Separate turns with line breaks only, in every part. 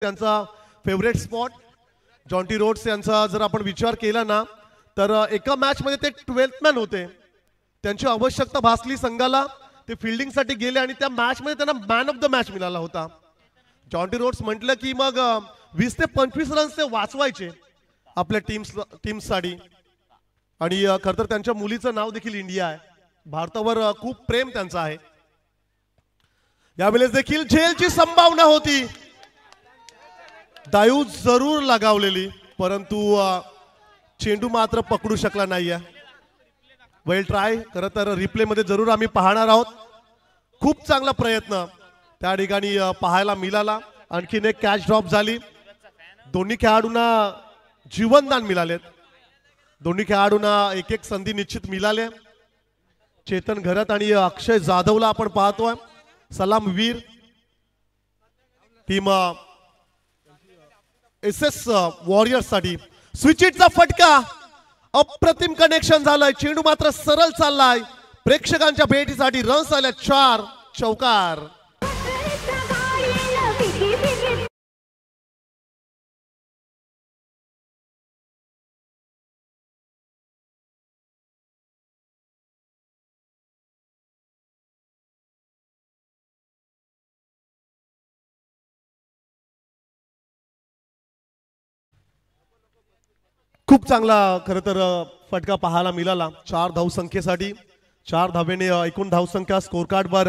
त्यांचा favourite spot Jonty Rhodes यांचा जर आपण विचार केला ना तर एका मॅच मध्ये ते 12th मॅन होते. त्यांची आवश्यकता भासली संघाला, ते फिल्डिंग साठी गेले आणि त्या मॅच मध्ये त्यांना मॅन ऑफ द मॅच मिळाला होता. जॉन्टी रोड्स म्हटलं की मग 20 ते 25 रन्स ते वाचवायचे आपल्या टीम्ससाठी. आणि खरं तर त्यांच्या मुलीचं नाव देखील इंडिया आहे. भारतावर खूप प्रेम त्यांचं आहे. यावेळेस देखील झेलची संभावना होती, डायू जरूर लगावलेली, परंतु चेंडू मात्र पकडू शकला नाहीये. वेल ट्राय. खरं तर रिप्ले मध्ये जरूर आम्ही पाहणार आहोत. खूप चांगला प्रयत्न त्या ठिकाणी पाहायला मिळाला. आणखीन एक कॅच ड्रॉप झाली. दोन्ही खेळाडूंना जीवनदान मिळालेत. दोन्ही खेळाडूंना एक एक संधी निश्चित मिळाले. चेतन घरत आणि अक्षय जाधवला आपण पाहतोय सलामवीर. टीम SS वॉरियर्स साठी स्विच इटचा फटका. अप्रतिम कनेक्शन झालंय. चेंडू मात्र सरळ चाललाय. प्रेक्षकांच्या भेटीसाठी रन्स आल्या 4 चौकार. खूप चांगला खरं तर फटका पाहायला मिळाला. 4 धावसंख्येसाठी 4 धावेने एकूण धावसंख्या स्कोर कार्डवर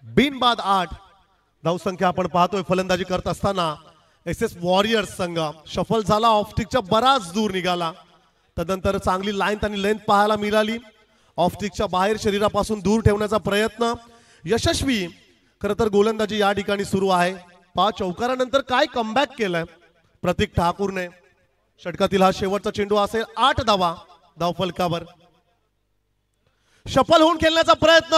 बिनबाद 8 धावसंख्या आपण पाहतोय. फलंदाजी करत असताना SS वॉरियर्स संघ शफल झाला, ऑफस्टिकच्या बराच दूर निघाला. तदनंतर चांगली लाईन आणि लेंथ पाहायला मिळाली. ऑफस्टिकच्या बाहेर शरीरापासून दूर ठेवण्याचा प्रयत्न यशस्वी. खरं तर गोलंदाजी या ठिकाणी सुरू आहे. 5 चौकारानंतर काय कमबॅक केलंय प्रतीक ठाकूरने. षटकातील हा शेवटचा चेंडू असेल. 8 धावा धावफलकावर. शफल होऊन खेळण्याचा प्रयत्न,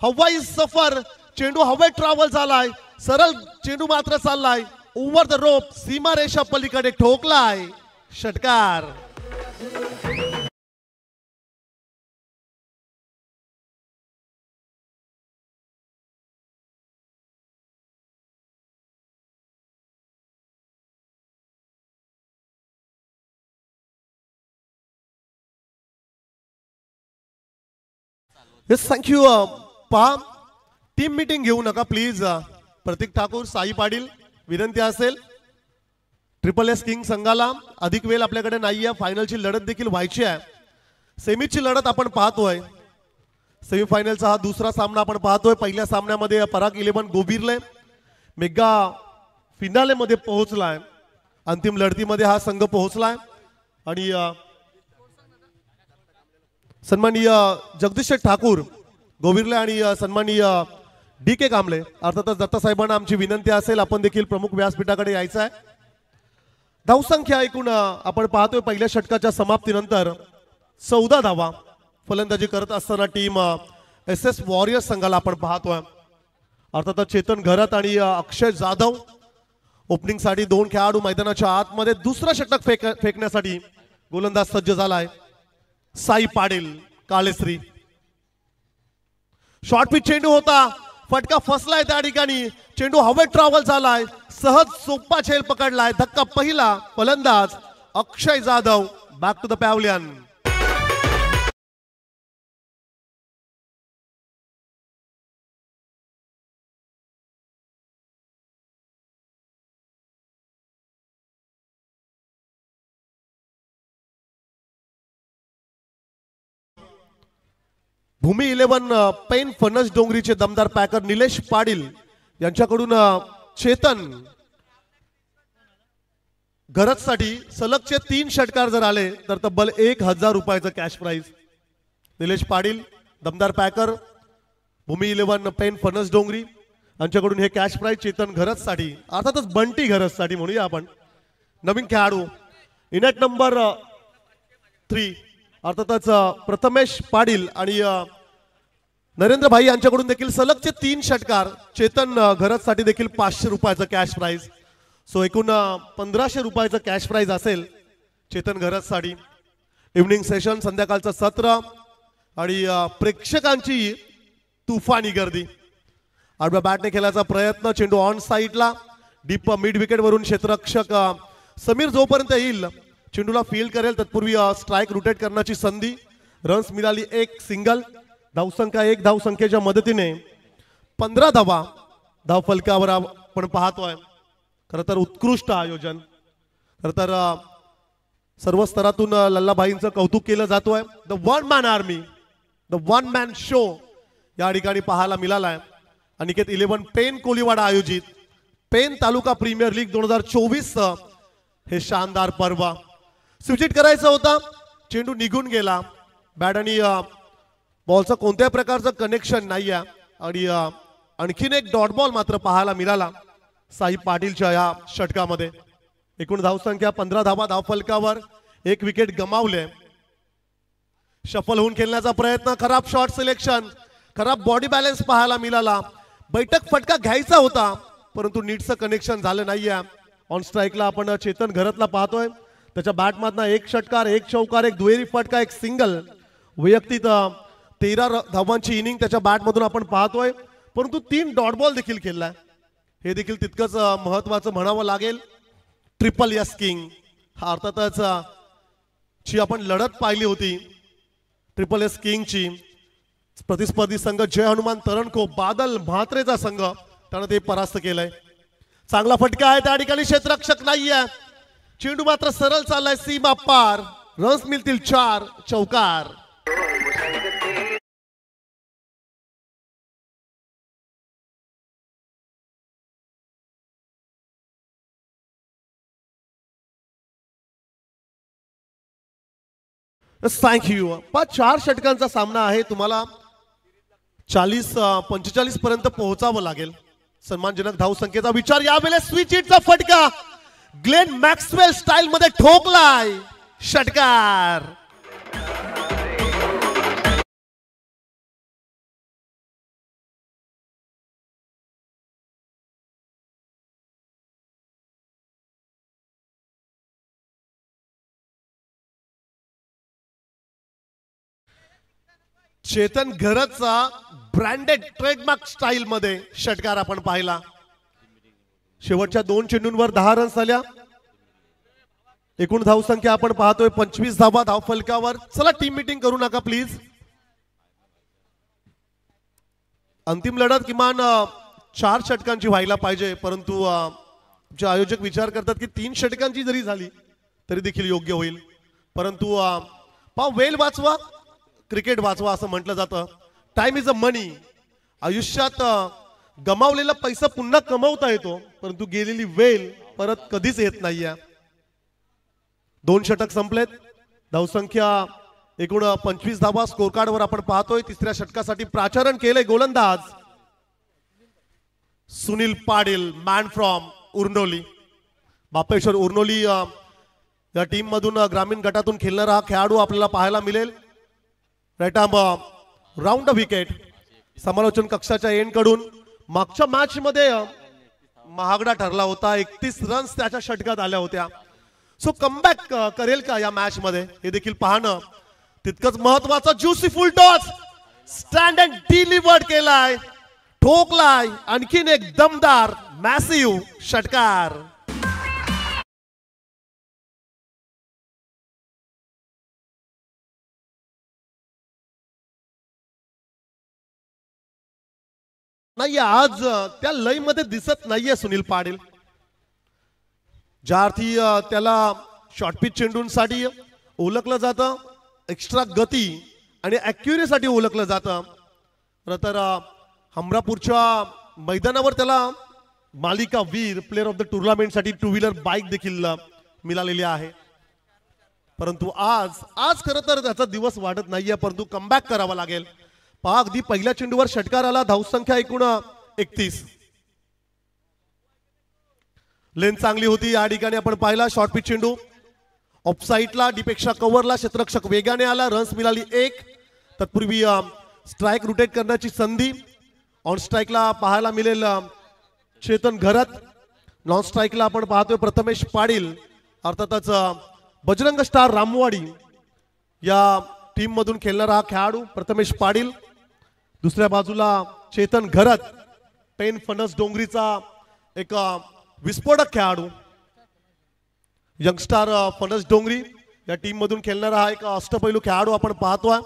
हवाई सफर. चेंडू हवेत ट्रॅव्हल झालाय. सरळ चेंडू मात्र चाललाय ओव्हर द रोप. सीमारेषा पलीकडे ठोकलाय. षटकार. Yes thank you. पहा टीम मीटिंग घेऊ नका प्लीज. प्रतीक ठाकूर, साई पाटील विनंती असेल. SSS किंग संघाला अधिक वेळ आपल्याकडे नाहीये. फायनलची लढत देखील व्हायची आहे. सेमीची लढत आपण पाहतोय. सेमीफायनलचा हा दुसरा सामना आपण पाहतोय. पहिल्या सामन्यामध्ये पराग 11 गोबिरले मेगा फिनाले मध्ये पोहोचलाय. अंतिम लढतीमध्ये हा संघ पोहोचलाय. आणि सन्माननीय जगदीश ठाकूर गोविरले आणि सन्माननीय DK कांबळे अर्थातच दत्ता साहेबांना आमची विनंती असेल आपण देखील प्रमुख व्यासपीठाकडे यायचं आहे. धावसंख्या एकूण आपण पाहतोय पहिल्या षटकाच्या समाप्तीनंतर 14 धावा. फलंदाजी करत असताना टीम SS वॉरियर्स संघाला आपण पाहतोय. अर्थातच चेतन घरत आणि अक्षय जाधव ओपनिंग साठी 2 खेळाडू मैदानाच्या आतमध्ये. दुसरा षटक फेकण्यासाठी गोलंदाज सज्ज झालाय साई पाटील काळेश्री. शॉर्ट पिच चेंडू होता, फटका फसलाय त्या ठिकाणी. चेंडू हवेत ट्रॅव्हल झालाय. सहज सोपा झेल पकडलाय. धक्का पहिला. फलंदाज Akshay Jadhav back to the pavilion. Bhumi 11 Pen फणस डोंगरीचे दमदार पॅकर निलेश पाटील यांच्याकडून चेतन घरत साठी सलगचे 3 षटकार जर आले तर तब्बल 1000 रुपयाचं कॅश प्राइज. निलेश पाटील दमदार पॅकर भूमी 11 पेन फणस डोंगरी यांच्याकडून हे कॅश प्राइज चेतन घरत साठी अर्थातच बंटी घरत साठी म्हणूया आपण. नवीन खेळाडू इनेट नंबर 3 अर्थातच प्रथमेश पाटील आणि नरेंद्र भाई यांच्याकडून देखील सलगचे 3 षटकार. चेतन घरत साठी देखील 500 रुपयाचं कॅश प्राइज. सो एकूण 1500 रुपयाचं कॅश प्राइज असेल चेतन घरत साठी. इव्हनिंग सेशन संध्याकाळचं सत्र आणि प्रेक्षकांची तुफानी गर्दी. आडव्या बॅटने खेळायचा प्रयत्न. चेंडू ऑन साईडला डीप मिड विकेट वरून क्षेत्ररक्षक समीर जोपर्यंत येईल चेंडूला फील्ड करेल तत्पूर्वी स्ट्राइक रोटेट करण्याची संधी. रन्स मिळाली 1 सिंगल. धावसंख्या 1 धावसंख्येच्या मदतीने 15 धावा धाव फलकावर आपण पाहतोय. खरं तर उत्कृष्ट आयोजन. खरं तर सर्व स्तरातून लल्लाभाईंचं कौतुक केलं जातोय. The one man army, the one man show या ठिकाणी पाहायला मिळालाय. अनिकेत 11 पेन कोलीवाडा आयोजित पेन तालुका प्रीमियर लीग 2024 हे शानदार पर्व. स्विचिट करायचा होता, चेंडू निघून गेला. बॅट आणि बॉलचं कोणत्याही प्रकारचं कनेक्शन नाही आहे आणि आणखीन एक डॉट बॉल मात्र पाहायला मिळाला साई पाटीलच्या या षटकामध्ये. एकूण धावसंख्या 15 धावा धाव फलकावर. 1 विकेट गमावले. शफल होऊन खेळण्याचा प्रयत्न, खराब शॉट सिलेक्शन, खराब बॉडी बॅलन्स पाहायला मिळाला. बैठक फटका घ्यायचा होता परंतु नीटचं कनेक्शन झालं नाहीये. ऑन स्ट्राईकला आपण चेतन घरतला पाहतोय. त्याच्या बॅटमधनं 1 षटकार, 1 चौकार, 1 दुहेरी फटका, 1 सिंगल. वैयक्तिक 13 धावांची इनिंग त्याच्या बॅटमधून आपण पाहतोय. परंतु 3 डॉट बॉल देखील खेळलाय. हे देखील तितकंच महत्वाचं म्हणावं लागेल. ट्रिपल एस किंग हा अर्थातच जी आपण लढत पाहिली होती ट्रिपल एस किंगची. प्रतिस्पर्धी संघ जय हनुमान तरणको बादल म्हात्रेचा संघ त्यानं ते परास्त केलंय. चांगला फटका आहे त्या ठिकाणी. क्षेत्ररक्षक नाहीये. चेंडू मात्र सरळ चाललाय सीमा पार. रन्स मिळतील 4 चौकार. थँक्यू. 4 षटकांचा सामना आहे. तुम्हाला 40-45 पर्यंत पोहोचावं लागेल. सन्मानजनक धावसंख्येचा विचार. यावेळेस स्विच हिटचा फटका ग्लेन मॅक्सवेल स्टाईल मध्ये ठोकलाय. षटकार. चेतन घरतचा ब्रँडेड ट्रेडमार्क स्टाईल मध्ये षटकार आपण पाहिला. शेवटच्या 2 चेंडूंवर 10 रन्स आल्या. एकूण धावसंख्या आपण पाहतोय 25 धावा धाव फलकावर. चला टीम मीटिंग करू नका प्लीज. अंतिम लढत किमान 4 षटकांची व्हायला पाहिजे परंतु जे आयोजक विचार करतात की 3 षटकांची जरी झाली तरी देखील योग्य होईल. परंतु वेळ वाचवा, क्रिकेट वाचवा असं म्हटलं जातं. Time is a money. आयुष्यात गमावलेला पैसा पुन्हा कमवता येतो परंतु गेलेली वेळ परत कधीच येत नाहीये. 2 षटक संपलेत. धावसंख्या एकूण 25 धावा स्कोर कार्ड वर आपण पाहतोय. 3ऱ्या षटकासाठी प्राचारण केलंय गोलंदाज सुनील पाटील, मॅन फ्रॉम उर्नोली. बापेश्वर उर्नोली या टीम मधून ग्रामीण गटातून खेळणारा हा खेळाडू आपल्याला पाहायला मिळेल. Right arm round wicket. समालोचन कक्षाच्या एंड कडून मागच्या मॅच मध्ये महागडा ठरला होता. 31 रन्स त्याच्या षटकात आल्या होत्या. सो कमबॅक करेल का या मॅच मध्ये हे देखील पाहणं तितकंच महत्वाचं. Juicy full toss stand and delivered केलाय, ठोकलाय. आणखीन एक दमदार मॅसिव्ह षटकार. नाही आज त्या लय मध्ये दिसत नाहीये सुनील पाटील. ज्या अर्थी त्याला शॉर्टपिच चेंडूंसाठी ओळखलं जातं, एक्स्ट्रा गती आणि ॲक्युरेसाठी ओळखलं जातं. तर हमरापूरच्या मैदानावर त्याला मालिका वीर प्लेअर ऑफ द टुर्नामेंटसाठी 2 व्हीलर बाईक देखील मिळालेली आहे. परंतु आज खरं तर त्याचा दिवस वाढत नाहीये परंतु कमबॅक करावा लागेल. पहा अगदी पहिल्या चेंडूवर षटकार आला. धावसंख्या एकूण 31. लेन चांगली होती या ठिकाणी आपण पाहिला. शॉर्ट पिच चेंडू ऑफसाईडला डीपेक्षा कव्हरला. क्षेत्ररक्षक वेगाने आला. रन्स मिळाली 1. तत्पूर्वी स्ट्राइक रोटेट करण्याची संधी. ऑन स्ट्राइकला पाहायला मिळेल चेतन घरत. नॉन स्ट्राइकला आपण पाहतोय प्रथमेश पाटील. अर्थातच बजरंग स्टार रामवाडी या टीम मधून खेळणारा हा खेळाडू प्रथमेश पाटील. दुसऱ्या बाजूला चेतन घरत पेन फणस डोंगरीचा एक विस्फोटक खेळाडू यंगस्टार फणस डोंगरी या टीम मधून खेळणारा हा एक अष्टपैलू खेळाडू आपण पाहतोय.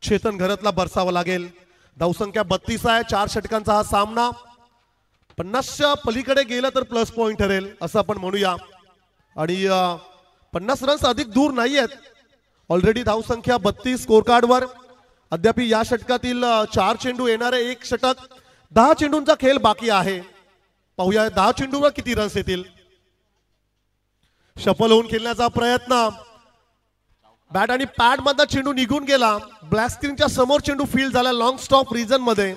चेतन घरातला बरसावं लागेल. धावसंख्या 32 आहे. 4 षटकांचा हा सामना. 50च्या पलीकडे गेलं तर प्लस पॉइंट ठरेल असं आपण म्हणूया. आणि 50 रन्स अधिक दूर नाही आहेत. ऑलरेडी धावसंख्या 32 स्कोर कार्डवर. अद्याप या षटकातील 4 चेंडू येणारे 1 षटक. 10 चेंडूंचा खेळ बाकी आहे. पाहूया 10 चेंडूवर किती रन्स येतील. शफल होऊन खेळण्याचा प्रयत्न. बॅट आणि पॅड मधला चेंडू निघून गेला. ब्लॅक स्क्रीनच्या समोर चेंडू फील्ड झाला लॉंग स्टॉप रिजन मध्ये.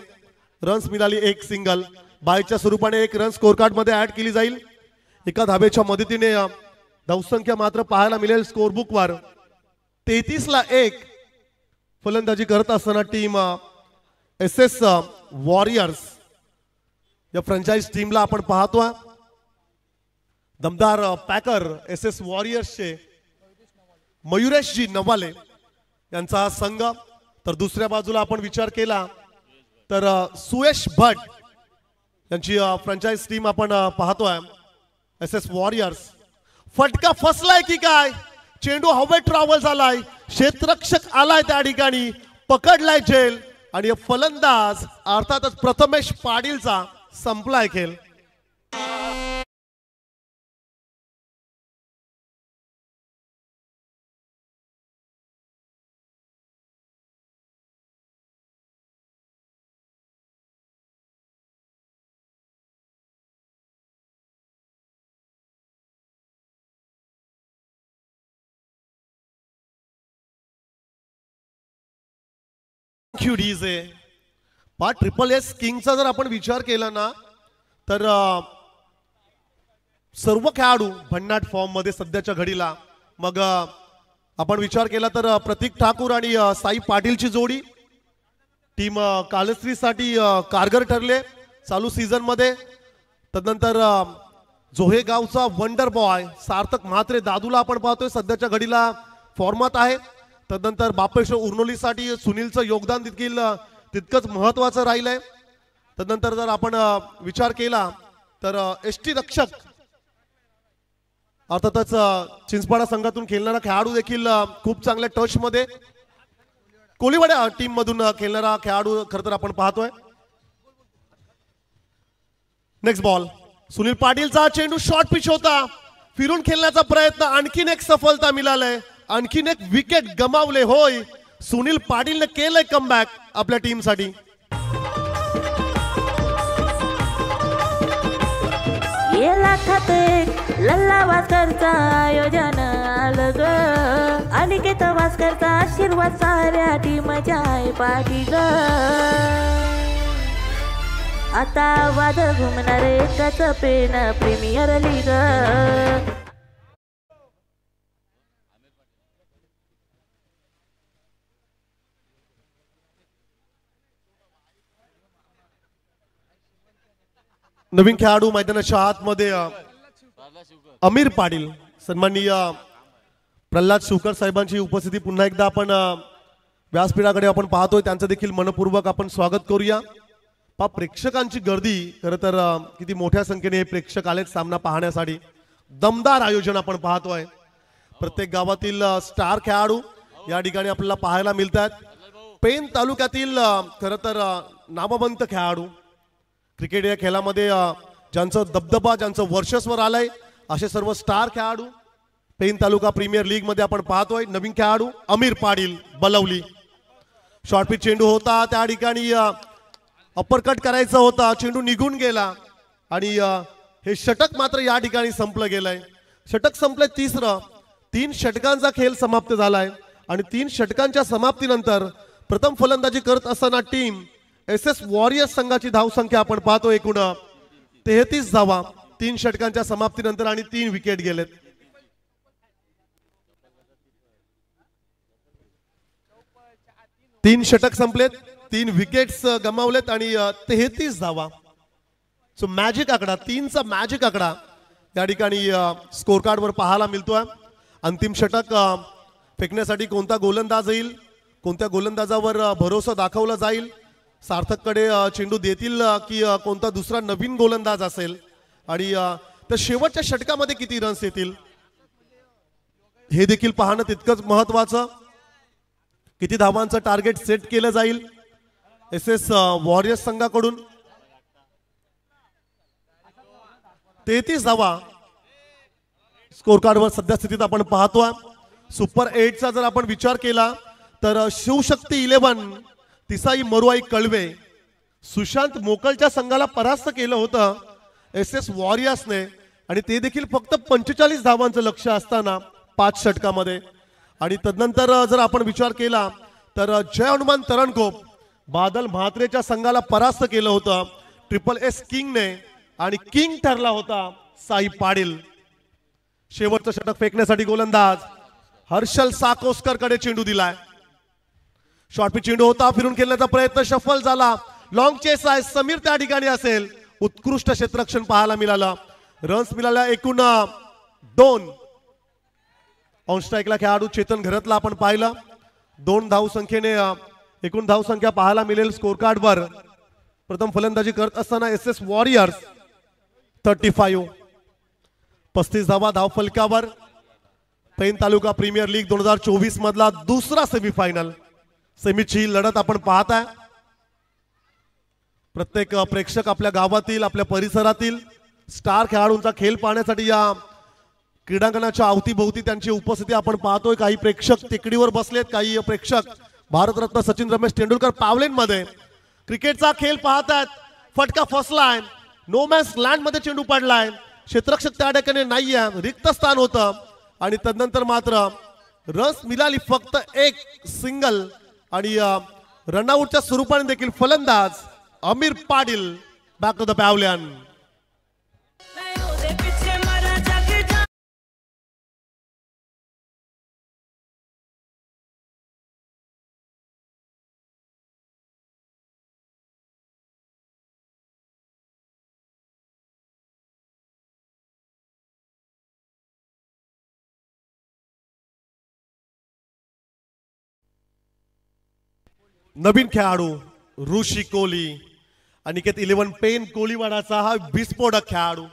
रन्स मिळाली 1 सिंगल. बायच्या स्वरूपाने 1 रन स्कोर कार्ड मध्ये ऍड केली जाईल. एका धाब्याच्या मदतीने धावसंख्या मात्र पाहायला मिळेल स्कोर बुक वर. 33 ला 1 फलंदाजी करत असताना टीम SS वॉरियर्स या फ्रँचाइज टीमला आपण पाहतोय. दमदार पॅकर SS वॉरियर्सचे मयुरेशजी नवाले यांचा हा संघ. तर दुसऱ्या बाजूला आपण विचार केला तर सुयश भट यांची फ्रँचाइज टीम आपण पाहतोय SS वॉरियर्स. फटका फसलाय की काय. चेंडू हवेत ट्रॅव्हल झालाय. क्षेत्ररक्षक आलाय त्या ठिकाणी. पकडलाय झेल आणि फलंदाज अर्थातच प्रथमेश पाटीलचा संपलाय खेळ. ट्रिपल एस किंगचा जर आपण विचार केला ना तर सर्व खेळाडू भन्नाट फॉर्म मध्ये सध्याच्या घडीला. मग आपण विचार केला तर प्रतीक ठाकूर आणि साई पाटीलची जोडी टीम कालश्रीसाठी कारगर ठरले चालू सीझन मध्ये. तदनंतर जोहे गावचा वंडर बॉय सार्थक म्हात्रे दादूला आपण पाहतोय सध्याच्या घडीला फॉर्मात आहे. तदनंतर बापेश्वर उर्नोलीसाठी सुनीलचं योगदान देखील तितकंच महत्वाचं राहिलंय. तदनंतर जर आपण विचार केला तर एसटी रक्षक अर्थातच चिंचपाडा संघातून खेळणारा खेळाडू देखील खूप चांगल्या टच मध्ये. कोळीवाडा टीम मधून खेळणारा खेळाडू खरं तर आपण पाहतोय. नेक्स्ट बॉल सुनील पाटीलचा चेंडू शॉर्ट पिच होता. फिरून खेळण्याचा प्रयत्न. आणखीन एक सफलता मिळालंय. आणखीन एक विकेट गमावले. होय सुनील पाटीलने केलंय कमबॅक आपल्या टीमसाठी.
लल्ला वास्करचा आयोजन आलं ग. अनिकेत वास्करचा आशीर्वाद साऱ्या टीमच्या पाठी ग. आता वाद घुमणार एकच पेन प्रीमियर लीग.
नवीन खेळाडू मैदानाच्या आतमध्ये अमीर पाटील. सन्माननीय प्रल्हाद शिवकर साहेबांची उपस्थिती पुन्हा एकदा आपण व्यासपीठाकडे आपण पाहतोय. त्यांचं देखील मनपूर्वक आपण स्वागत करूया. प्रेक्षकांची गर्दी खरं तर किती मोठ्या संख्येने हे प्रेक्षक आलेत सामना पाहण्यासाठी. दमदार आयोजन आपण पाहतोय. प्रत्येक गावातील स्टार खेळाडू या ठिकाणी आपल्याला पाहायला मिळतात. पेन तालुक्यातील खरं तर नामवंत खेळाडू क्रिकेट या खेळामध्ये ज्यांचं दबदबा ज्यांचं वर्चस्व आलंय असे सर्व स्टार खेळाडू पेन तालुका प्रीमियर लीग मध्ये आपण पाहतोय. नवीन खेळाडू अमीर पाटील बलवली. शॉर्ट पिच चेंडू होता. त्या ठिकाणी अप्परकट करायचा होता. चेंडू निघून गेला आणि हे षटक मात्र या ठिकाणी संपलं गेलंय. षटक संपलंय तिसरं. 3 षटकांचा खेळ समाप्त झालाय आणि 3 षटकांच्या समाप्तीनंतर प्रथम फलंदाजी करत असताना टीम SS वॉरियर्स संघाची धावसंख्या आपण पाहतो एकूण 33 धावा 3 षटकांच्या समाप्तीनंतर आणि 3 विकेट गेलेत. तीन षटक संपलेत. 3 विकेट्स गमावलेत आणि 33 धावा. सो मॅजिक आकडा 3चा मॅजिक आकडा या ठिकाणी स्कोर कार्ड वर पाहायला मिळतोय. अंतिम षटक फेकण्यासाठी कोणता गोलंदाज येईल कोणत्या गोलंदाजावर भरोसा दाखवला जाईल. सार्थककडे चेंडू देतील की कोणता दुसरा नवीन गोलंदाज असेल आणि तर शेवटच्या षटकामध्ये किती रन्स येतील हे देखील पाहणं तितकंच महत्वाचं. किती धावांचं टार्गेट सेट केलं जाईल एस एस वॉरियर्स संघाकडून. 33 धावा स्कोर कार्डवर सध्या स्थितीत आपण पाहतोय. सुपर 8चा जर आपण विचार केला तर शिवशक्ती 11 तिसाई मरुआई कळवे सुशांत मोकलच्या संघाला परास्त केलं होतं एस एस वॉरियर्सने आणि ते देखील फक्त 45 धावांचं लक्ष्य असताना 5 षटकामध्ये. आणि तदनंतर जर आपण विचार केला तर जय हनुमान तरणकोप बादल म्हात्रेच्या संघाला परास्त केलं होतं ट्रिपल एस किंगने आणि किंग ठरला होता साई पाटील. शेवटचं षटक फेकण्यासाठी गोलंदाज हर्षल साकोस्कर कडे चेंडू दिलाय. शॉर्ट पिच चेंडू होता फिरून खेळण्याचा प्रयत्न सफल झाला. लॉंग चेस आहे समीर त्या ठिकाणी असेल. उत्कृष्ट क्षेत्ररक्षण पाहायला मिळालं. रन्स मिळाल्या एकूण 2. ऑन स्ट्राईकला खेळाडू चेतन घरतला आपण पाहिलं. 2 धाव संख्येने एकूण धाव संख्या पाहायला मिळेल स्कोर कार्डवर. प्रथम फलंदाजी करत असताना एस एस वॉरियर्स 35 35 धावा धाव फलकावर. पैन तालुका प्रीमियर लीग 2024 मधला दुसरा सेमीफायनल सेमीची लढत आपण पाहताय. प्रत्येक प्रेक्षक आपल्या गावातील आपल्या परिसरातील स्टार खेळाडूंचा खेळ पाहण्यासाठी या क्रीडांगणाच्या अवतीभोवती त्यांची उपस्थिती आपण पाहतोय. काही प्रेक्षक टेकडीवर बसलेत, काही प्रेक्षक भारतरत्न सचिन रमेश तेंडुलकर पावलेंमध्ये क्रिकेटचा खेळ पाहतात. फटका फसलाय. नो मॅन्स लँड मध्ये चेंडू पडलाय. क्षेत्ररक्षक त्या ठिकाणी नाहीये, रिक्त स्थान होतं आणि तदनंतर मात्र रन्स मिळाली फक्त 1 सिंगल आणि रनआउटच्या स्वरूपाने देखील फलंदाज Amir Patil back to the pavilion. नवीन खेळाडू ऋषी कोहली अनिकेत 11 पेन कोळीवाडाचा हा विस्फोटक खेळाडू.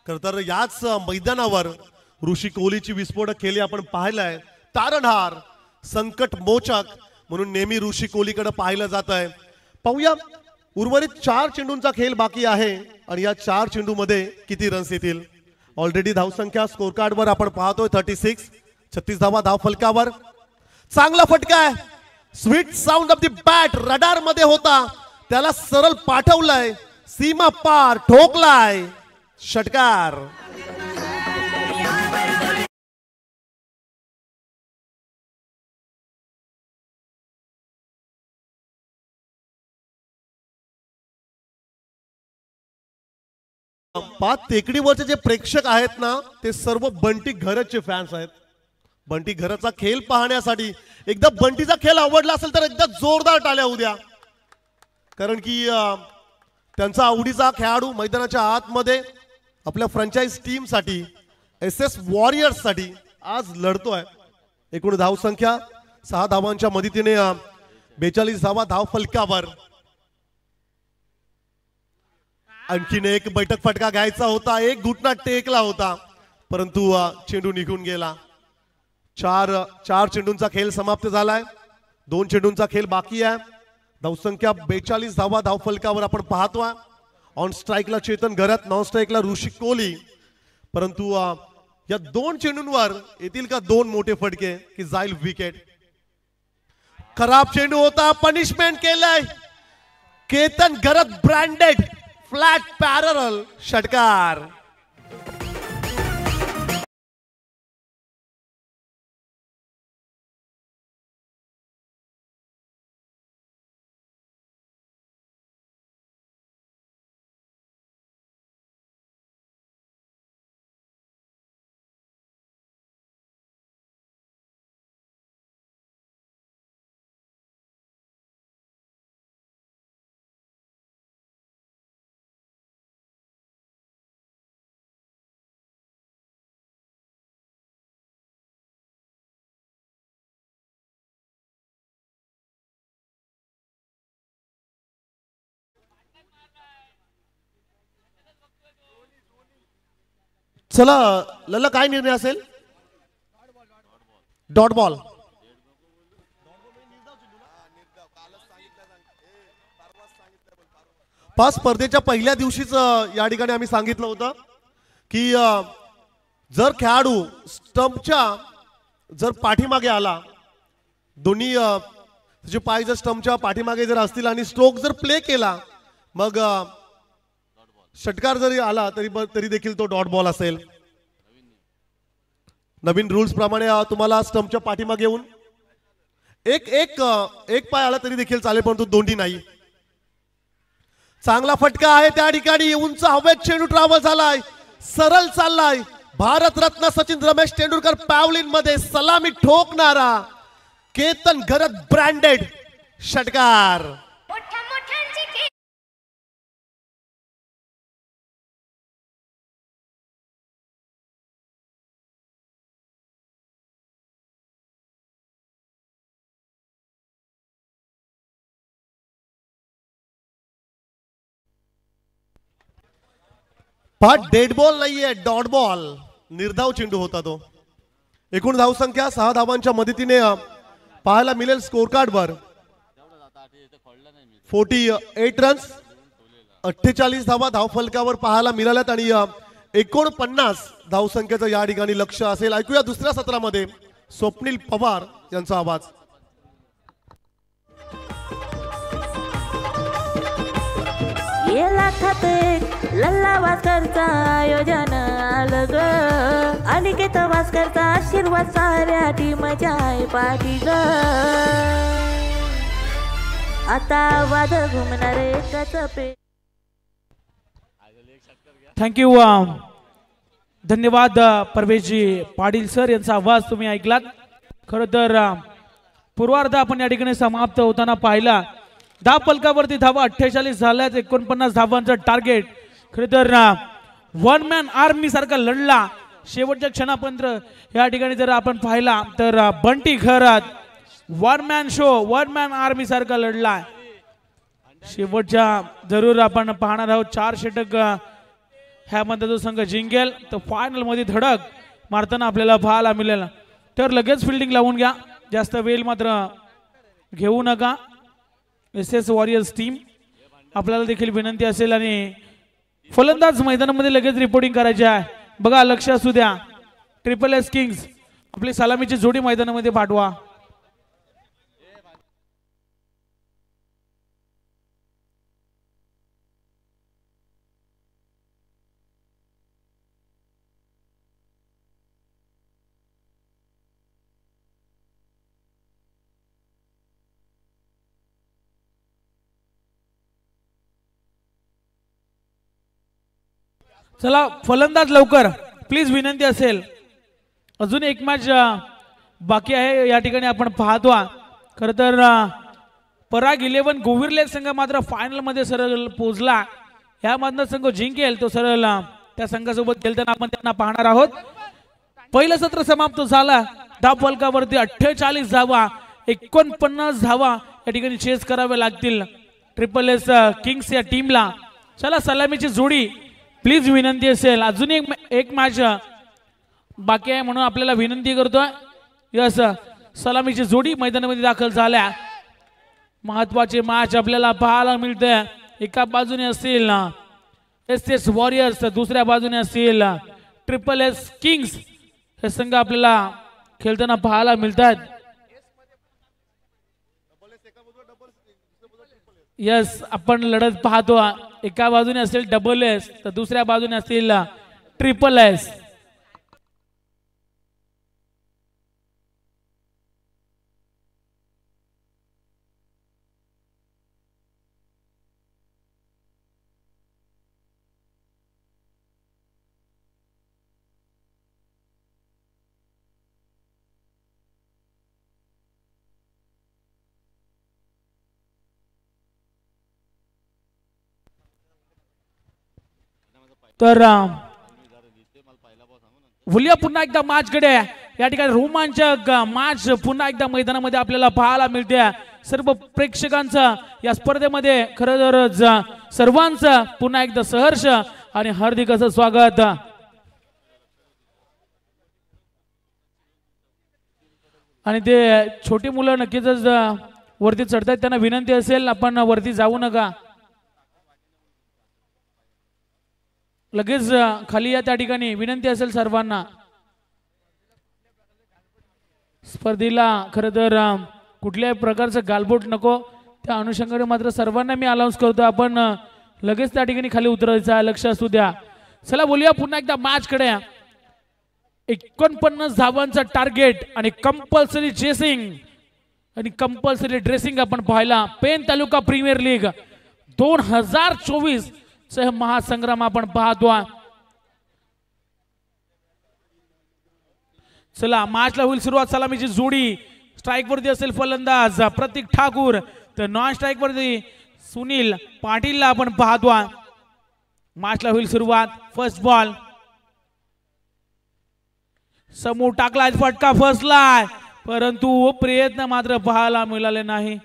खरं तर याच मैदानावर ऋषी कोहलीची विस्फोटक खेळी आपण पाहिलाय. तारणहार संकट मोचक म्हणून नेहमी ऋषी कोहलीकडे पाहिलं जात आहे. पाहूया उर्वरित 4 चेंडूंचा खेळ बाकी आहे आणि या 4 चेंडूमध्ये किती रन्स येतील. ऑलरेडी धावसंख्या स्कोर कार्डवर आपण पाहतोय 36 36 धावा धाव फलकावर. चांगला फटका आहे. Sweet sound of the bat radar मध्ये होता, त्याला सरळ पाठवलाय, सीमा पार ठोकलाय, षटकार. पाच टेकडीवरचे जे प्रेक्षक आहेत ना ते सर्व बंटी घरचे फॅन्स आहेत. बंटी घरचा खेळ पाहण्यासाठी एकदा बंटीचा खेळ आवडला असेल तर एकदा जोरदार टाळ्या होऊ द्या, कारण की त्यांचा आवडीचा खेळाडू मैदानाच्या आतमध्ये आपल्या फ्रँचाइज टीम साठी एस एस वॉरियर्स साठी आज लढतोय. एकूण धावसंख्या 6 धावांच्या मदतीने 42 धावा धाव फलकावर. आणखीन एक बैठक फटका घ्यायचा होता, एक घुटना टेकला होता, परंतु चेंडू निघून गेला. चार चेंडूंचा खेळ समाप्त झालाय. 2 चेंडूंचा खेळ बाकी आहे. धावसंख्या 42 धावा धाव फलकावर आपण पाहतोय. ऑन स्ट्राईकला चेतन घरत, नॉन स्ट्राईकला ऋषी कोहली. परंतु या 2 चेंडूंवर येतील का 2 मोठे फटके की जाईल विकेट. खराब चेंडू होता, पनिशमेंट केलंय. केतन घरत ब्रँडेड फ्लॅट पॅरल षटकार. चला लल्ला काय निर्णय असेल? Dot ball. पाच स्पर्धेच्या पहिल्या दिवशीच या ठिकाणी आम्ही सांगितलं होतं की जर खेळाडू स्टंपच्या जर पाठीमागे आला, दोन्ही जे पाय जर स्टंपच्या पाठीमागे जर असतील आणि स्ट्रोक जर प्ले केला, मग षटकार जरी आला तरी देखील तो डॉट बॉल असेल. नवीन रूल्स प्रमाणे तुम्हाला स्टंपच्या पाठीमागे येऊन एक एक एक पाय आला तरी देखील चालेल, परंतु दोन्ही नाही. चांगला फटका आहे त्या ठिकाणी. उंच हवेत चेंडू ट्रॅव्हल झालाय, सरळ चाललाय. भारतरत्न सचिन रमेश तेंडुलकर पॅवलिन मध्ये सलामी ठोकणारा केतन गरज ब्रँडेड षटकार. डेड बॉल नाहीये, डॉट बॉल. निर्धाव चेंडू होता तो. एकूण धावसंख्या 6 धावांच्या मदतीने पाहायला मिळेल स्कोर कार्डवर. 48 रन्स, 48 धावा धावफलकावर पाहायला मिळाल्यात आणि 49 धावसंख्येचं या ठिकाणी लक्ष असेल. ऐकूया दुसऱ्या सत्रामध्ये स्वप्नील पवार यांचा आवाज.
ये लाखात एक लल्ला वास्करचा आयोजन आलं ग. अनिकेत वास्करचा आशीर्वाद साऱ्या टीमच्या पाठी ग. आता वाद घुमणार एकच पे.
थँक्यू. धन्यवाद परवेशजी पाटील सर यांचा आवाज तुम्ही ऐकलात. खरं तर पूर्वार्ध आपण या ठिकाणी समाप्त होताना पाहिला. धाव फलकावरती धावा 48 झाल्यात. 49 धावांचं टार्गेट. खरं तर वन मॅन आर्मी सारखा लढला शेवटच्या क्षणापर्यंत या ठिकाणी जर आपण पाहिला तर Bunty Kharat one man show, one man army सारखा लढला. शेवटच्या जरूर आपण पाहणार आहोत 4 षटक ह्यामध्ये जो संघ जिंकेल तर फायनल मध्ये धडक मारताना आपल्याला पाहायला मिळेल. तर लगेच फिल्डिंग लावून घ्या, जास्त वेळ मात्र घेऊ नका. SS वॉरियर्स टीम आपल्याला देखील विनंती असेल आणि फलंदाज मैदानामध्ये लगेच रिपोर्टिंग करायची आहे. बघा लक्ष असू द्या. SSS किंग्स आपली सलामीची जोडी मैदानामध्ये पाठवा. चला फलंदाज लवकर प्लीज, विनंती असेल. अजून एक मॅच बाकी आहे या ठिकाणी आपण पाहतो. खरं तर पराग 11 गोविरले संघ मात्र फायनल मध्ये सरळ पोहोचला. यामधनं संघ जिंकेल तो सरळ त्या संघासोबत खेळताना आपण त्यांना पाहणार आहोत. पहिलं सत्र समाप्त झाला. धाव फलकावरती 48 धावा, 49 धावा या ठिकाणी चेस करावे लागतील SSS किंग्स या टीमला. चला सलामीची जोडी प्लीज, विनंती असेल. अजून एक मॅच बाकी आहे म्हणून आपल्याला विनंती करतोय. यस, सलामीची जोडी मैदानामध्ये दाखल झाल्या. महत्वाचे मॅच आपल्याला पाहायला मिळते. एका बाजूने असतील SS वॉरियर्स, दुसऱ्या बाजूने असतील SSS किंग्स. हे संघ आपल्याला खेळताना पाहायला मिळतात. यस, आपण लढत पाहतो. एका बाजूने असेल SSS तर दुसऱ्या बाजूने असतील SSS. तर बोलूया पुन्हा एकदा मॅच कडे. या ठिकाणी रोमांचक मॅच पुन्हा एकदा मैदानामध्ये आपल्याला पाहायला मिळते. सर्व प्रेक्षकांचं या स्पर्धेमध्ये खरं तर सर्वांचं पुन्हा एकदा सहर्ष आणि हार्दिक असं स्वागत. आणि ते छोटी मुलं नक्कीच वरती चढतात, त्यांना विनंती असेल आपण वरती जाऊ नका, लगेच खाली या. त्या ठिकाणी विनंती असेल सर्वांना. स्पर्धेला खरं तर कुठल्याही प्रकारचं गालबोट नको, त्या अनुषंगाने मात्र सर्वांना मी अनाउन्स करतो आपण लगेच त्या ठिकाणी खाली उतरायचं लक्ष असू द्या. चला बोलूया पुन्हा एकदा मॅच कडे. 49 धावांचा टार्गेट आणि कंपल्सरी चेसिंग आणि कंपल्सरी ड्रेसिंग आपण पाहिला. पेन तालुका प्रीमियर लीग 2024 चा महासंग्राम आपण पाहतोय. चला मॅचला होईल सुरुवात. सलामीची जोडी स्ट्राइक वरती असेल फलंदाज प्रतीक ठाकूर, तर नॉन स्ट्राइक वरती सुनील पाटीलला आपण पाहतोय. मॅचला होईल सुरुवात. First ball. समोर टाकलाय, फटका फसलाय, परंतु प्रयत्न मात्र पाहायला मिळाले नाही.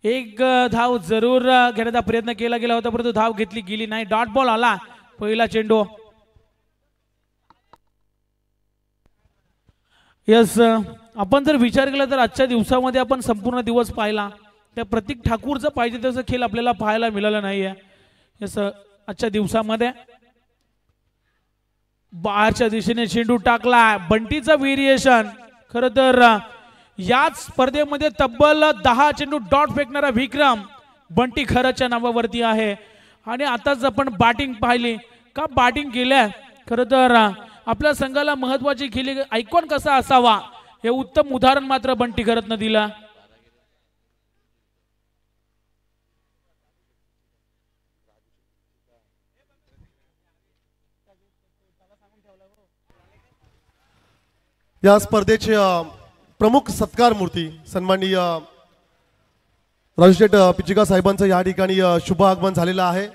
एक धाव जरूर घेण्याचा प्रयत्न केला गेला होता, परंतु धाव घेतली गेली नाही. डॉट बॉल आला पहिला चेंडू. यस, आपण जर विचार केला तर आजच्या दिवसामध्ये आपण संपूर्ण दिवस पाहिला, त्या प्रतीक ठाकूरचं पाहिजे तसं खेळ आपल्याला पाहायला मिळालं नाहीये. यस, आजच्या दिवसामध्ये बाहेरच्या दिशेने चेंडू टाकला. बंटीचं व्हेरिएशन. खरं तर याच स्पर्धेमध्ये तब्बल 10 चेंडू डॉट फेकणारा विक्रम बंटी खरच्या नावावरती आहे. आणि आताच आपण बॅटिंग पाहिली का, बॅटिंग केल्या. खरं तर आपल्या संघाला महत्वाची खेळी आयकॉन कसा असावा हे उत्तम उदाहरण मात्र बंटी खरतनं दिला.
या स्पर्धेचे प्रमुख सत्कार मूर्ती सन्माननीय राजशेठ पिचिका साहेबांचं या ठिकाणी शुभ आगमन झालेलं आहे.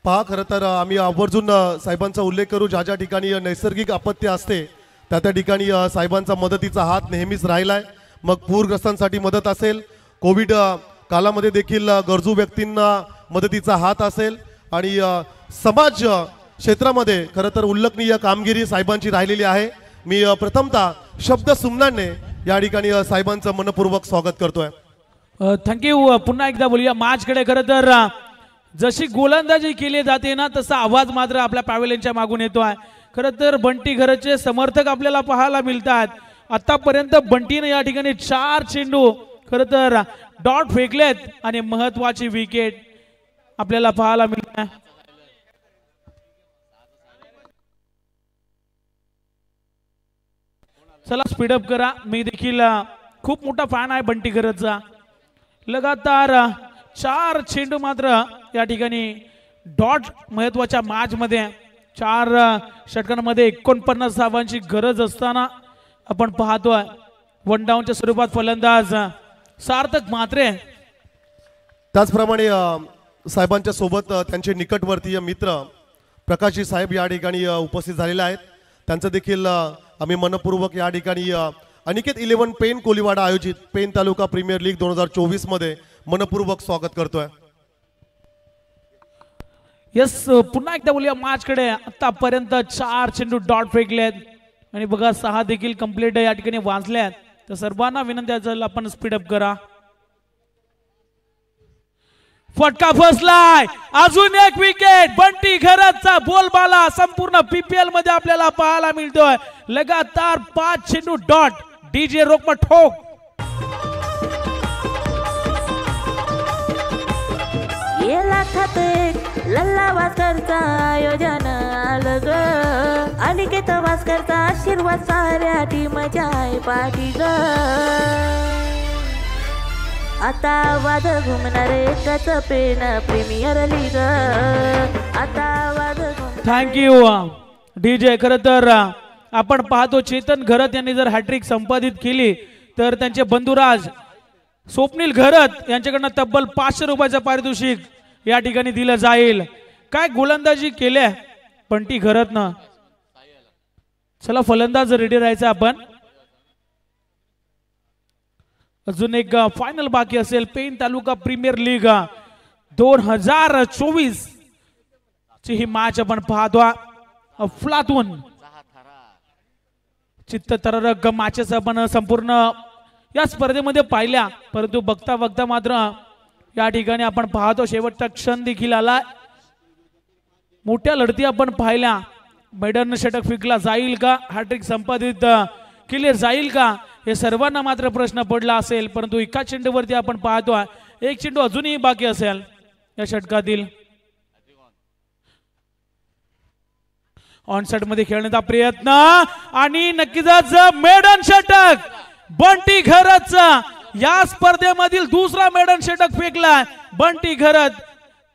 पहा, खरं तर आम्ही आवर्जून साहेबांचा उल्लेख करू, ज्या ज्या ठिकाणी नैसर्गिक आपत्ती असते त्या त्या ठिकाणी साहेबांचा मदतीचा हात नेहमीच राहिलाय. मग पूरग्रस्तांसाठी मदत असेल, कोविड कालामध्ये देखील गरजू व्यक्तींना मदतीचा हात असेल, आणि समाज क्षेत्रामध्ये खरं तर उल्लेखनीय कामगिरी साहेबांची राहिलेली आहे. मी प्रथमतः शब्द सुमनाने या ठिकाणी साहेबांचं मनपूर्वक स्वागत करतोय.
थँक्यू. पुन्हा एकदा बोलूया मॅचकडे. खरं तर जशी गोलंदाजी केली जाते ना, तसा आवाज मात्र आपल्या पॅव्हेलियनच्या मागून येतोय. खरं तर बंटी घरचे समर्थक आपल्याला पाहायला मिळतात. आतापर्यंत बंटीने या ठिकाणी 4 चेंडू खरं तर डॉट फेकलेत आणि महत्वाची विकेट आपल्याला पाहायला मिळते. चला स्पीडअप करा. मी देखील खूप मोठा फॅन आहे बंटी घरचा. लगातार 4 चेंडू मात्र या ठिकाणी डॉट महत्वाच्या मॅच मध्ये 4 षटकांमध्ये 49 धावांची गरज असताना आपण पाहतोय. वन डाऊनच्या स्वरूपात फलंदाज सार्थक म्हात्रे.
त्याचप्रमाणे साहेबांच्या सोबत त्यांचे निकटवर्तीय मित्र प्रकाशजी साहेब या ठिकाणी उपस्थित झालेले आहेत. त्यांचं देखील आम्ही मनपूर्वक या ठिकाणी अनिकेत 11 पेन कोलीवाडा आयोजित पेन तालुका प्रीमियर लीग 2024 मध्ये मनपूर्वक स्वागत करतोय.
यस, पुन्हा एकदा बोलूया मॅचकडे. आतापर्यंत 4 चेंडू डॉट फेकलेत आणि बघा 6 देखील कंप्लीट या ठिकाणी वाजल्यात. तर सर्वांना विनंती असेल आपण स्पीडअप करा. फटका फसलाय, अजून एक विकेट. बंटी घरचा बोलबाला संपूर्ण पीपीएल मध्ये आपल्याला पाहायला मिळतोय. लगातार 5 चेंडू डॉट. डीजे रोकमा ठोक.
लाखात एक लल्ला वास्करचा आयोजन आलं ग. अनिकेत वास्करचा आशीर्वाद साऱ्या टीमच्या आहे पाठी ग. आता वाद घुमणार एकच पेन प्रीमियर लीग. आता वाद.
Thank you DJ. खरं तर आपण पाहतो चेतन घरत यांनी जर हॅट्रिक संपादित केली तर त्यांचे बंधुराज स्वप्नील घरत यांच्याकडनं तब्बल 500 रुपयाचं पारितोषिक या ठिकाणी दिलं जाईल. काय गोलंदाजी केल्या बंटी घरतनं. चला फलंदाज रेडी राहायचं आपण. अजून एक फायनल बाकी असेल. पेन तालुका प्रीमियर लीग 2024 ची ही मॅच आपण पाहतो. अफलातून चित्तथरारक मॅचेस आपण संपूर्ण या स्पर्धेमध्ये पाहिल्या, परंतु बघता बघता मात्र या ठिकाणी आपण पाहतो शेवटचा क्षण देखील आला. मोठ्या लढती आपण पाहिल्या. मैदान षटक फेकला जाईल का, हॅट्रिक संपादित केले जाईल का, हे सर्वांना मात्र प्रश्न पडला असेल. परंतु एका चेंडूवरती आपण पाहतो एक चेंडू अजूनही बाकी असेल या षटकातील. ऑनसेट मध्ये खेळण्याचा प्रयत्न आणि नक्कीच मैदान षटक बंटी घरतचा या स्पर्धेमधील दुसरा मैदान षटक फेकला. बंटी घरत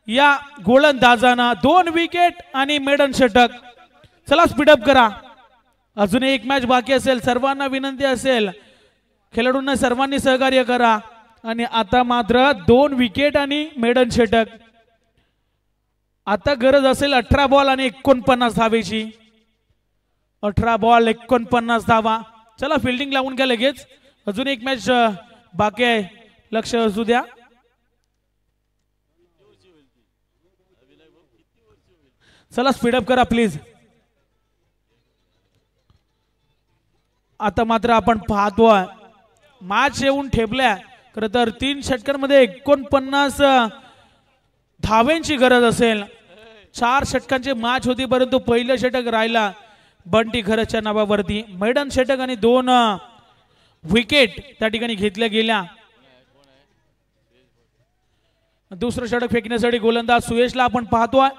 या गोलंदाजांना 2 विकेट आणि मैदान षटक. चला स्पीडअप करा, अजून एक मॅच बाकी असेल. सर्वांना विनंती असेल खेळाडूंना सर्वांनी सहकार्य करा. आणि आता मात्र 2 विकेट आणि मैदान षटक. आता गरज असेल 18 बॉल आणि 49 धावेची. 18 बॉल 49 धावा. चला फिल्डिंग लावून घ्या लगेच, अजून एक मॅच बाकी आहे, लक्ष असू द्या. चला स्पीडअप करा प्लीज. आता मात्र आपण पाहतोय मॅच येऊन ठेपल्या. खरं तर 3 षटकांमध्ये 49 धाव्यांची गरज असेल. 4 षटकांची मॅच होती, परंतु पहिलं षटक राहिला बंटी घरच्या नावावरती. मैदान षटक आणि 2 विकेट त्या ठिकाणी घेतल्या गेल्या. दुसरं षटक फेकण्यासाठी गोलंदाज सुयशला आपण पाहतोय.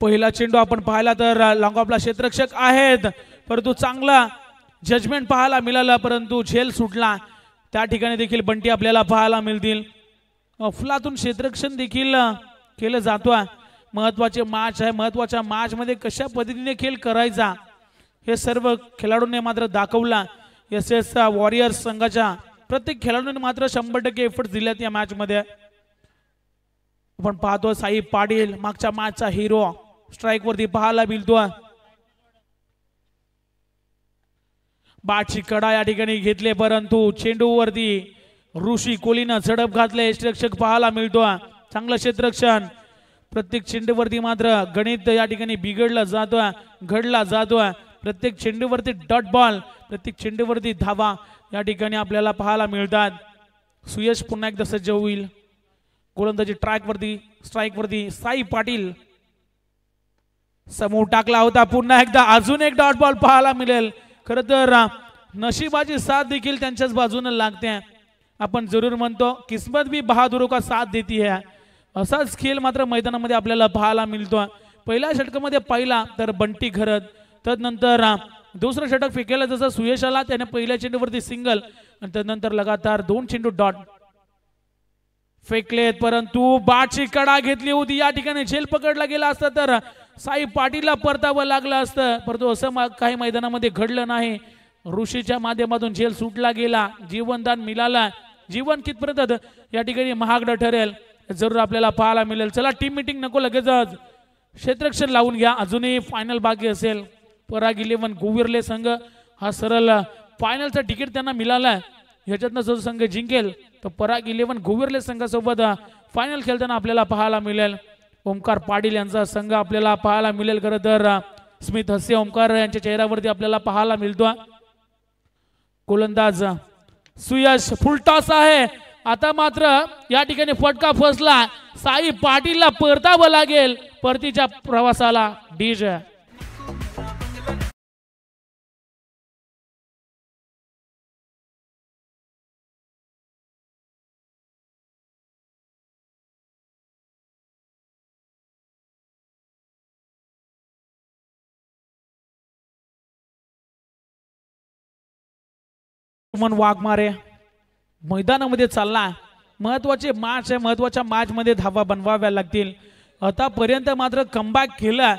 पहिला चेंडू आपण पाहिला तर लॉंग ऑफला क्षेत्ररक्षक आहेत, परंतु चांगला जजमेंट पाहायला मिळाला, परंतु झेल सुटला. त्या ठिकाणी देखील बंटी आपल्याला पाहायला मिळतील. अफलातून क्षेत्ररक्षण देखील केलं जातोय. महत्वाचे मॅच आहे, महत्वाच्या मॅच मध्ये कशा पद्धतीने खेळ करायचा हे सर्व खेळाडूंनी मात्र दाखवला. एसएस वॉरियर्स संघाच्या प्रत्येक खेळाडूंनी मात्र 100% एफर्ट्स दिलेत या मॅच मध्ये. आपण पाहतो साई पाटील मागच्या मॅचचा हिरो स्ट्राइक वरती पाहायला मिळतोय. बाटची कडा या ठिकाणी घेतले, परंतु चेंडूवरती ऋषी कोहलीनं झडप घातले. क्षेत्ररक्षक पाहायला मिळतोय. चांगलं क्षेत्ररक्षण. प्रत्येक चेंडूवरती मात्र गणित या ठिकाणी बिघडला जातोय, घडला जातोय. प्रत्येक चेंडूवरती डॉट बॉल, प्रत्येक चेंडूवरती धावा या ठिकाणी आपल्याला पाहायला मिळतात. सुयश पुन्हा एकदा सज्ज होईल. गोलंदाजी ट्रॅक वरती स्ट्राइक वरती साई पाटील समोर टाकला होता. पुन्हा एकदा अजून एक डॉट बॉल पाहायला मिळेल. खरं तर नशिबाची साथ देखील त्यांच्याच बाजूने लागते. आपण जरूर म्हणतो किस्मत भी बहादुरों का साथ देती है. असाच खेळ मात्र मैदानामध्ये आपल्याला पाहायला मिळतो. पहिल्या षटकामध्ये पाहिला तर बंटी घरत, तदनंतर दुसरं षटक फेकायला जसं सुयश आला त्याने पहिल्या चेंडूवरती सिंगल आणि तदनंतर लगातार 2 चेंडू डॉट फेकलेत, परंतु बाटची कडा घेतली होती. या ठिकाणी झेल पकडला गेला असता तर साई पाटीलला परतावं लागलं असतं, परंतु असं काही मैदानामध्ये घडलं नाही. ऋषीच्या माध्यमातून झेल सुटला गेला, जीवनदान मिळाला. जीवन कितपर्यंत या ठिकाणी महागडं ठरेल जरूर आपल्याला पाहायला मिळेल. चला टीम मीटिंग नको, लगेचच क्षेत्ररक्षण लावून घ्या. अजूनही फायनल बाकी असेल. पराग 11 गोविरले संघ हा सरळ फायनलचा तिकीट त्यांना मिळाला. ह्याच्यातनं जो संघ जिंकेल तर पराग 11 गोविरले संघासोबत फायनल खेळताना आपल्याला पाहायला मिळेल. ओमकार पाटील यांचा संघ आपल्याला पाहायला मिळेल. खरं तर स्मित हस्य ओमकार यांच्या चेहऱ्यावरती आपल्याला पाहायला मिळतो. गोलंदाज सुयश फुलटॉस आहे. आता मात्र या ठिकाणी फटका फसला. साई पाटीलला परतावं लागेल परतीच्या प्रवासाला. डीज वाघमारे मैदानामध्ये चालला. महत्वाचे मॅच आहे, महत्वाच्या मॅच मध्ये धावा बनवाव्या लागतील. आतापर्यंत मात्र कमबॅक केला.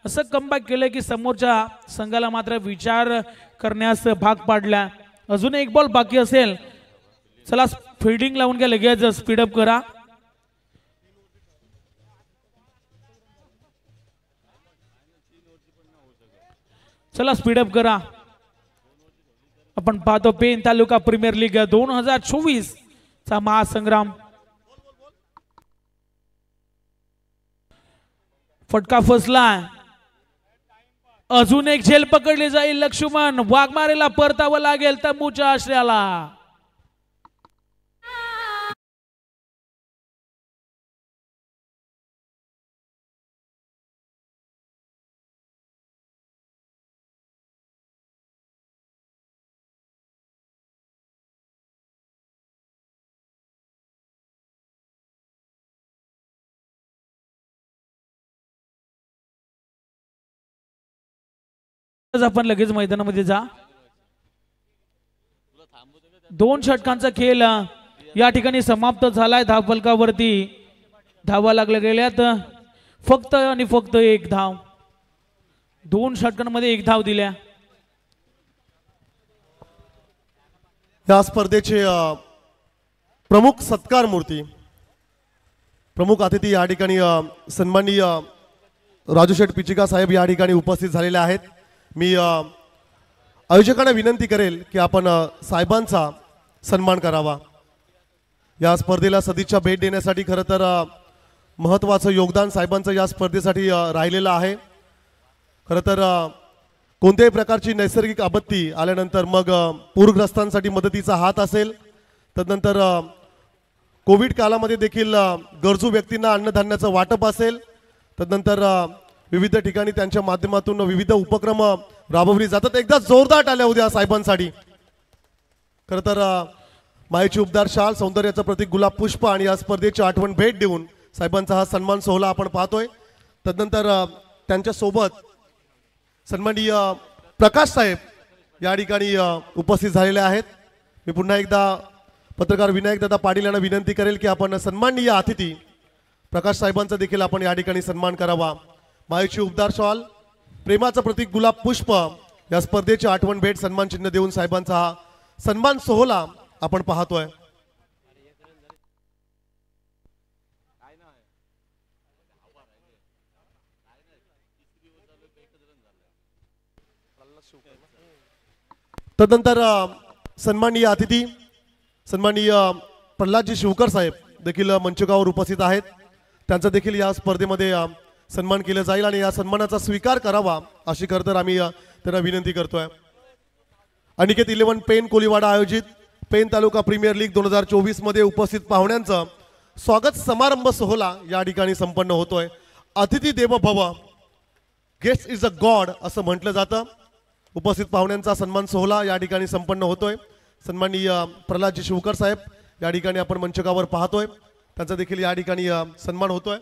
असं कमबॅक केलं की समोरच्या संघाला मात्र विचार करण्यास भाग पाडला. अजून एक बॉल बाकी असेल. चला फील्डिंग लावून घ्या, लगेच स्पीडअप करा. चला स्पीडअप करा. आपण पाहतो पेन तालुका प्रीमियर लीग 2024 चा महासंग्राम. फटका फसला. अजून एक झेल पकडली जाईल. लक्ष्मण वाघमारेला परतावं लागेल तंबूच्या आश्रयाला. आपण लगेच मैदानामध्ये जा. 2 षटकांचा खेळ या ठिकाणी समाप्त झालाय. धावफलकावरती धावा लागल्या गेल्यात. फक्त आणि फक्त 1 धाव. 2 षटकांमध्ये 1 धाव दिल्या.
या स्पर्धेचे प्रमुख सत्कार मूर्ती, प्रमुख अतिथी या ठिकाणी सन्माननीय राजू शेठ पिचिका साहेब या ठिकाणी उपस्थित झालेले आहेत. मी आयोजकांना विनंती करेल की आपण साहेबांचा सन्मान करावा. या स्पर्धेला सदिच्छा भेट देण्यासाठी खरं तर महत्त्वाचं योगदान साहेबांचं या स्पर्धेसाठी राहिलेलं आहे. खरं तर कोणत्याही प्रकारची नैसर्गिक आपत्ती आल्यानंतर मग पूरग्रस्तांसाठी मदतीचा हात असेल, तदनंतर कोविड काळामध्ये देखील गरजू व्यक्तींना अन्नधान्याचं वाटप असेल, तदनंतर विविध ठिकाणी त्यांच्या माध्यमातून विविध उपक्रम राबवली जातात. एकदा जोरदार टाळ्या उद्या साहेबांसाठी. खरं तर मायेची उबदार शाल, सौंदर्याचं प्रतीक गुलाब पुष्प आणि या स्पर्धेची आठवण भेट देऊन साहेबांचा हा सन्मान सोहळा आपण पाहतोय. तदनंतर त्यांच्या सोबत सन्माननीय प्रकाश साहेब या ठिकाणी उपस्थित झालेले आहेत. मी पुन्हा एकदा पत्रकार विनायक दादा पाटील यांना विनंती करेल की आपण सन्माननीय अतिथी प्रकाश साहेबांचा देखील आपण या ठिकाणी सन्मान करावा. मायेची उबदार शॉल, प्रेमाचं प्रतीक गुलाब पुष्प, या स्पर्धेची आठवण भेट सन्मान चिन्ह देऊन साहेबांचा हा सन्मान सोहळा आपण पाहतोय. तदनंतर सन्माननीय अतिथी सन्माननीय प्रल्हादजी शिवकर साहेब देखील मंचकावर उपस्थित आहेत. त्यांचा देखील या स्पर्धेमध्ये सन्मान केलं जाईल आणि या सन्मानाचा स्वीकार करावा अशी खरं तर आम्ही त्यांना विनंती करतोय. अनिकेत 11 पेन कोलीवाडा आयोजित पेन तालुका प्रीमियर लीग 2024 मध्ये उपस्थित पाहुण्यांचं स्वागत समारंभ सोहळा या ठिकाणी संपन्न होतोय. अतिथी देव भव, गेस्ट इज अ गॉड असं म्हटलं जातं. उपस्थित पाहुण्यांचा सन्मान सोहळा या ठिकाणी संपन्न होतोय. सन्माननीय प्रल्हादजी शिवकर साहेब या ठिकाणी आपण मंचकावर पाहतोय. त्यांचा देखील या ठिकाणी सन्मान होतोय.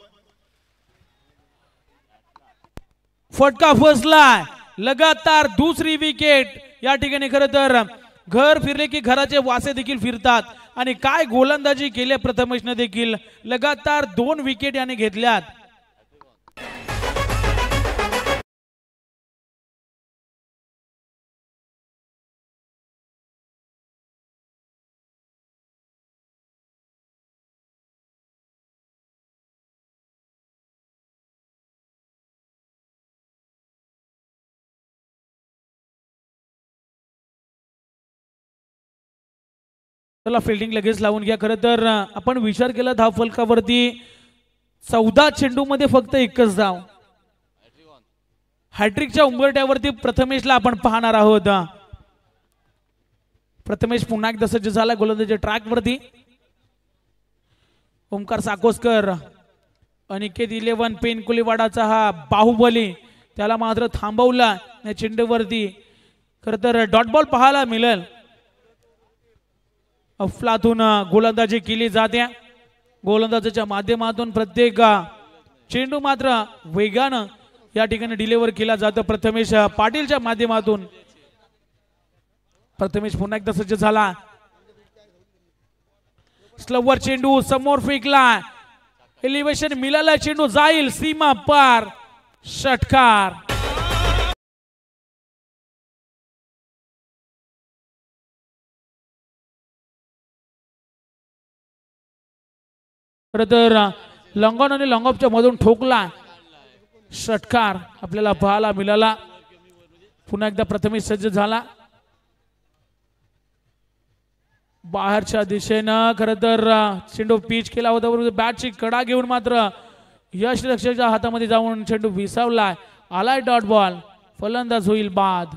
फटका फसलाय. लगातार दुसरी विकेट. या ठिकाणी खरं तर घर फिरले की घराचे वासे देखील फिरतात आणि काय गोलंदाजी केली प्रथमेशने देखील. लगातार 2 विकेट याने घेतल्यात. चला फिल्डिंग लगेच लावून घ्या. खरं तर आपण विचार केला धावफलकावरती 14 चेंडूमध्ये फक्त 1च धाव. हॅट्रिकच्या उंबरट्यावरती प्रथमेशला आपण पाहणार आहोत. प्रथमेश पुन्हा एकदा सज्ज झाला गोलंदाजीच्या ट्रॅकवरती. ओमकार साकोसकर, अनिकेत 11 पेन कोलीवाडाचा हा बाहुबली, त्याला मात्र थांबवला या चेंडूवरती. खरं तर डॉट बॉल पाहायला मिळेल. अफलातून गोलंदाजी केली जाते. गोलंदाजीच्या माध्यमातून प्रत्येक चेंडू मात्र वेगानं या ठिकाणी डिलिव्हर केला जातो. प्रथमेश पाटीलच्या माध्यमातून. प्रथमेश पुन्हा एकदा सज्ज झाला. स्लोवर चेंडू समोर फेकला. एलिव्हेशन मिळाला. चेंडू जाईल सीमा पार. षटकार. खरं तर लॉंगॉन आणि लॉंगऑफच्या मधून ठोकला. षटकार आपल्याला पाहायला मिळाला. पुन्हा एकदा प्रथमेश सज्ज झाला. बाहेरच्या दिशेनं खरं तर चेंडू पिच केला होता. बरोबर बॅटची कडा घेऊन मात्र यश रक्षकाच्या हातामध्ये जाऊन चेंडू विसावलाय. आलाय डॉट बॉल. फलंदाज होईल बाद.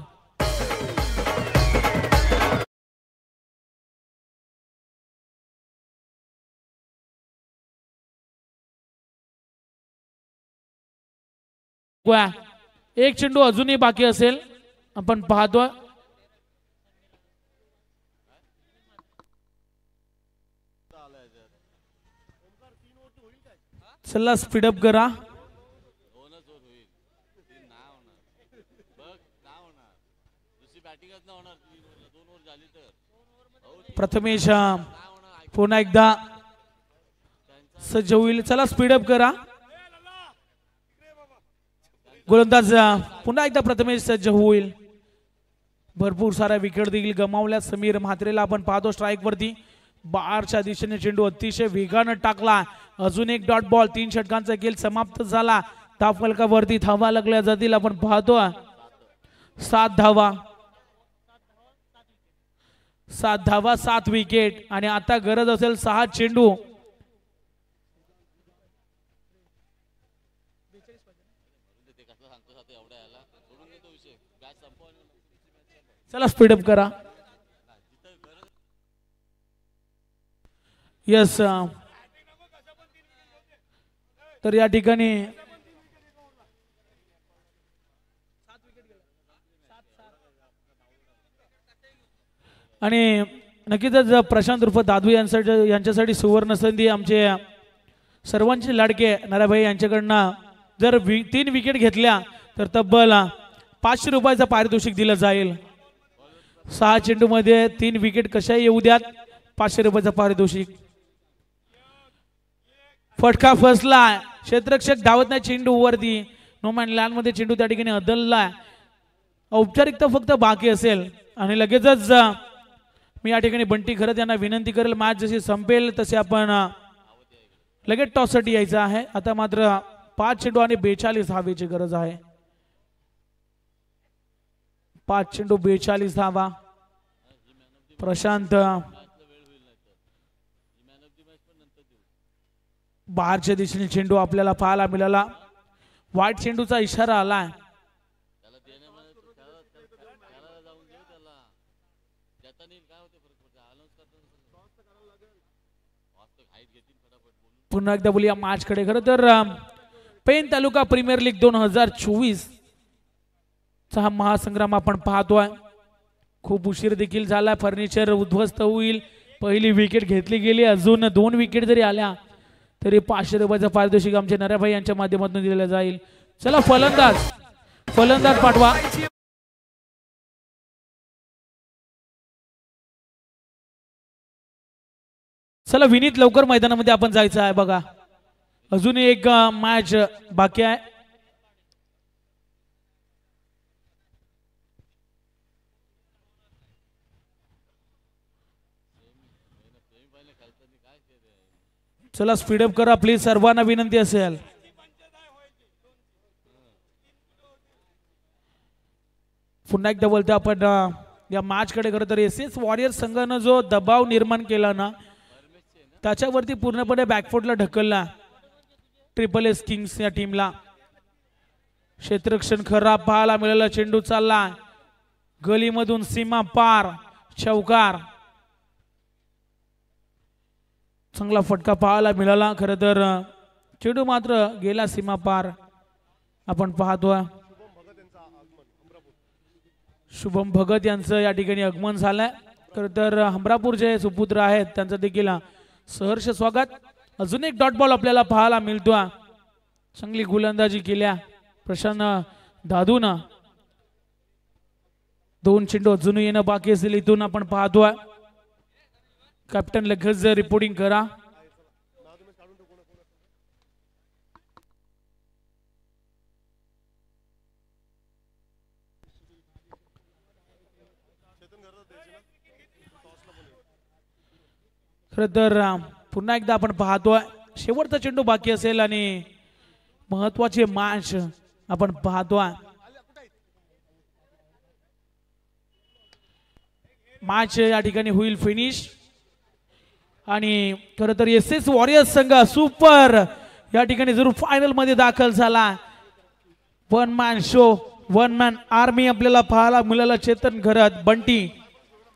एक चेंडू अजूनही बाकी असेल, आपण पाहतो. चला स्पीडअप करा. प्रथमेश पुन्हा एकदा सज्ज होईल. चला स्पीडअप करा. गोलंदाज पुन्हा एकदा प्रथमेश सज्ज होईल. भरपूर साऱ्या विकेट देखील गमावल्या. समीर म्हात्रेला आपण पाहतो स्ट्राईक वरती. बारच्या दिशेने चेंडू अतिशय वेगानं टाकला. अजून एक डॉट बॉल. 3 षटकांचा खेळ समाप्त झाला. धावफलकावरती धावा लागल्या जातील. आपण पाहतो 7 धावा, 7 धावा 7 विकेट. आणि आता गरज असेल 6 चेंडू. चला स्पीडअप करा. यस, तर या ठिकाणी आणि नक्कीच प्रशांत उर्फ दादू यांच्यासाठी सुवर्ण संधी. आमचे सर्वांचे लाडके नाराभाई यांच्याकडनं जर 3 विकेट घेतल्या तर तब्बल 500 रुपयाचं पारितोषिक दिलं जाईल. 6 चेंडू मध्ये 3 विकेट कशा येऊ द्यात, 500 रुपयाचं पारितोषिक. फटका फसला. क्षेत्ररक्षक धावत नाही चेंडू वरती. नो मॅन लँड मध्ये चेंडू त्या ठिकाणी अदलला. औपचारिकता फक्त बाकी असेल. आणि लगेचच मी या ठिकाणी बंटी खरत यांना विनंती करेल, मॅच जशी संपेल तसे आपण लगेच टॉस साठी यायचं आहे. आता मात्र 5 चेंडू आणि 42 धावेची गरज आहे. 5 चेंडू 42 धावा. प्रशांत बाहेरच्या दिशेने चेंडू आपल्याला पाहायला मिळाला. वाईट चेंडूचा इशारा आलाय. पुन्हा एकदा बोलूया मॅच कडे. खरं तर पेन तालुका प्रीमियर लीग 2024 चा हा महासंग्राम आपण पाहतोय. खूप उशीर देखील झाला. फर्निचर उद्ध्वस्त होईल. पहिली विकेट घेतली गेली. अजून 2 विकेट जरी आल्या तरी 500 रुपयाचं पारितोषिक आमच्या नऱ्याभाई यांच्या माध्यमातून दिलं जाईल. चला फलंदाज पाठवा. चला विनीत लवकर मैदानामध्ये आपण जायचं आहे. बघा अजून एक मॅच बाकी आहे. चला स्पीडअप करा प्लीज, सर्वांना विनंती असेल. पुन्हा एकदा बोलतो आपण या मॅच कडे. खरं तर एसएस वॉरियर संघानं जो दबाव निर्माण केला ना त्याच्यावरती पूर्णपणे बॅकफुटला ढकलला ट्रिपल एस किंग्स या टीमला. क्षेत्ररक्षण खराब पाहायला मिळालं. चेंडू चालला गलीमधून सीमा पार. चौकार. चांगला फटका पाहायला मिळाला. खरं तर चेंडू मात्र गेला सीमा पार. आपण पाहतोय शुभम भगत यांचं या ठिकाणी आगमन झालंय. खरं तर हमरापूर जे सुपुत्र आहेत त्यांचं देखील सहर्ष स्वागत. अजून एक डॉट बॉल आपल्याला पाहायला मिळतो. चांगली गोलंदाजी केल्या प्रशांत दादून. 2 चेंडू अजून येणं बाकी असेल. इथून आपण पाहतोय कॅप्टन लगेच रिपोर्टिंग करा. खरं तर पुन्हा एकदा आपण पाहतोय शेवटचा चेंडू बाकी असेल आणि महत्वाचे मॅच आपण पाहतोय. मॅच या ठिकाणी होईल फिनिश. आणि खरं तर एसएस वॉरियर्स संघ सुपर या ठिकाणी जरूर फायनल मध्ये दाखल झाला. 1 man show one man army आपल्याला पाहायला मिळाला. चेतन घरत बंटी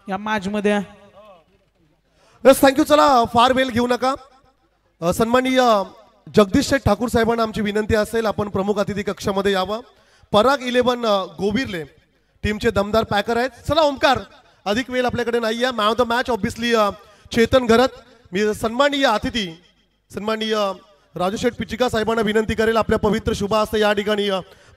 या मॅच मध्ये.
Yes thank you. चला फार वेळ घेऊ नका. सन्माननीय जगदीश शेठ ठाकूर साहेबांना आमची विनंती असेल आपण प्रमुख अतिथी कक्षामध्ये यावं. पराग 11 गोविरले टीमचे दमदार पॅकर आहेत. चला ओमकार, अधिक वेळ आपल्याकडे नाही आहे. Man of the match obviously Chetan Gharat. मी सन्माननीय अतिथी सन्माननीय राजू शेठ पिचिका साहेबांना विनंती करेल आपल्या पवित्र शुभ हस्ते या ठिकाणी